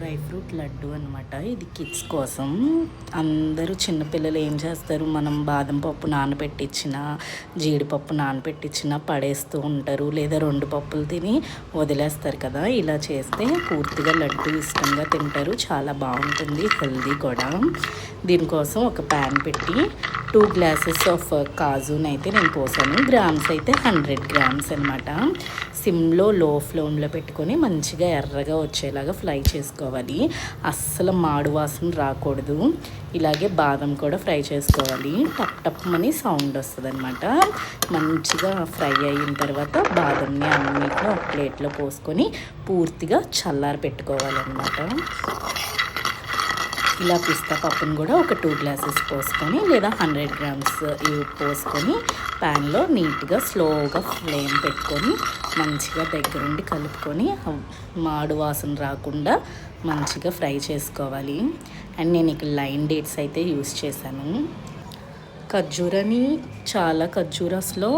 Dry fruit laddu అనమాట. ఇది kids కోసం. అందరూ చిన్నపిల్లలు ఏం చేస్తారు, మనం బాదం పప్పు నానబెట్టించిన, జీడిపప్పు నానబెట్టించిన పడేస్తూ ఉంటారు, లేదా 2 పప్పులు తిని వదిలేస్తారు కదా. ఇలా చేస్తే పూర్తిగా లడ్డు ఇష్టంగా తింటారు, చాలా బాగుంటుంది, హెల్దీ కూడా. దీనికోసం ఒక ప్యాన్ పెట్టి 2 గ్లాసెస్ ఆఫ్ కాజునైతే నేను పోసాను. గ్రామ్స్ అయితే 100 గ్రామ్స్ అనమాట. సిమ్లో లో ఫ్లేమ్లో పెట్టుకొని మంచిగా ఎర్రగా వచ్చేలాగా ఫ్రై చేసుకోవాలి. అస్సలు మాడు వాసన రాకూడదు. ఇలాగే బాదం కూడా ఫ్రై చేసుకోవాలి. టప్ టప్ అని సౌండ్ వస్తుంది అనమాట. మంచిగా ఫ్రై అయిన తర్వాత బాదంని అన్నిటిని ఒక ప్లేట్లో పోసుకొని పూర్తిగా చల్లారి పెట్టుకోవాలన్నమాట. ఇలా పిస్తా పప్పును కూడా ఒక 2 గ్లాసెస్ పోసుకొని, లేదా 100 గ్రామ్స్ ఇవి పోసుకొని ప్యాన్లో నీట్గా స్లోగా ఫ్లేమ్ పెట్టుకొని మంచిగా దగ్గరుండి కలుపుకొని మాడు వాసన రాకుండా మంచిగా ఫ్రై చేసుకోవాలి. అండ్ నేను ఇక్కడ లైన్ డేట్స్ అయితే యూస్ చేశాను. ఖర్జూరని చాలా ఖర్జూరస్లో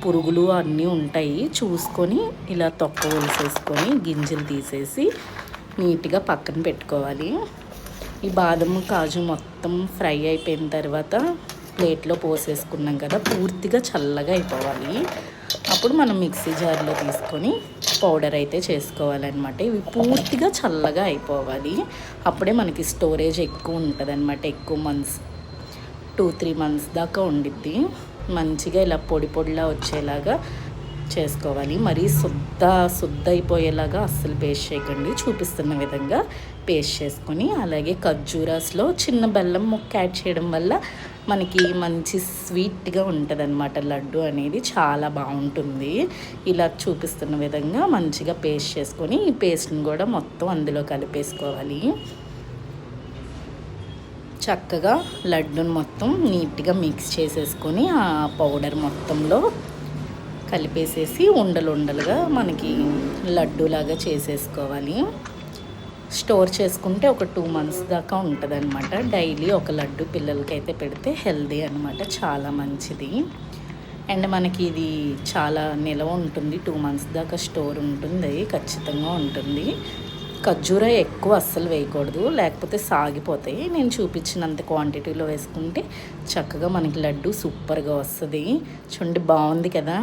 పురుగులు అన్నీ ఉంటాయి, చూసుకొని ఇలా తొక్క ఒలిసేసుకొని గింజలు తీసేసి నీట్గా పక్కన పెట్టుకోవాలి. ఈ బాదం కాజు మొత్తం ఫ్రై అయిపోయిన తర్వాత ప్లేట్లో పోసేసుకున్నాం కదా, పూర్తిగా చల్లగా అయిపోవాలి. అప్పుడు మనం మిక్సీ జార్లో తీసుకొని పౌడర్ అయితే చేసుకోవాలన్నమాట. ఇవి పూర్తిగా చల్లగా అయిపోవాలి. అప్పుడే మనకి స్టోరేజ్ ఎక్కువ ఉంటుంది అనమాట. ఎక్కువ మంత్స్, 2-3 మంత్స్ దాకా ఉండిద్ది. మంచిగా ఇలా పొడి పొడిలా వచ్చేలాగా చేసుకోవాలి. మరీ శుద్ధ అయిపోయేలాగా అస్సలు పేస్ట్ చేయకండి. చూపిస్తున్న విధంగా పేస్ట్ చేసుకొని, అలాగే ఖర్జూరాస్లో చిన్న బెల్లం ముక్క యాడ్ చేయడం వల్ల మనకి మంచి స్వీట్గా ఉంటుంది అనమాట. లడ్డు అనేది చాలా బాగుంటుంది. ఇలా చూపిస్తున్న విధంగా మంచిగా పేస్ట్ చేసుకొని ఈ పేస్ట్ని కూడా మొత్తం అందులో కలిపేసుకోవాలి. చక్కగా లడ్డును మొత్తం నీట్గా మిక్స్ చేసేసుకొని ఆ పౌడర్ మొత్తంలో కలిపేసేసి ఉండలుగా మనకి లడ్డూలాగా చేసేసుకోవాలి. స్టోర్ చేసుకుంటే ఒక 2 మంత్స్ దాకా ఉంటుంది అనమాట. డైలీ ఒక లడ్డు పిల్లలకైతే పెడితే హెల్దీ అనమాట, చాలా మంచిది. అండ్ మనకి ఇది చాలా నిలవ ఉంటుంది, 2 మంత్స్ దాకా స్టోర్ ఉంటుంది, ఖచ్చితంగా ఉంటుంది. ఖర్జూర ఎక్కువ అస్సలు వేయకూడదు, లేకపోతే సాగిపోతాయి. నేను చూపించినంత క్వాంటిటీలో వేసుకుంటే చక్కగా మనకి లడ్డు సూపర్గా వస్తుంది. చూడండి, బాగుంది కదా.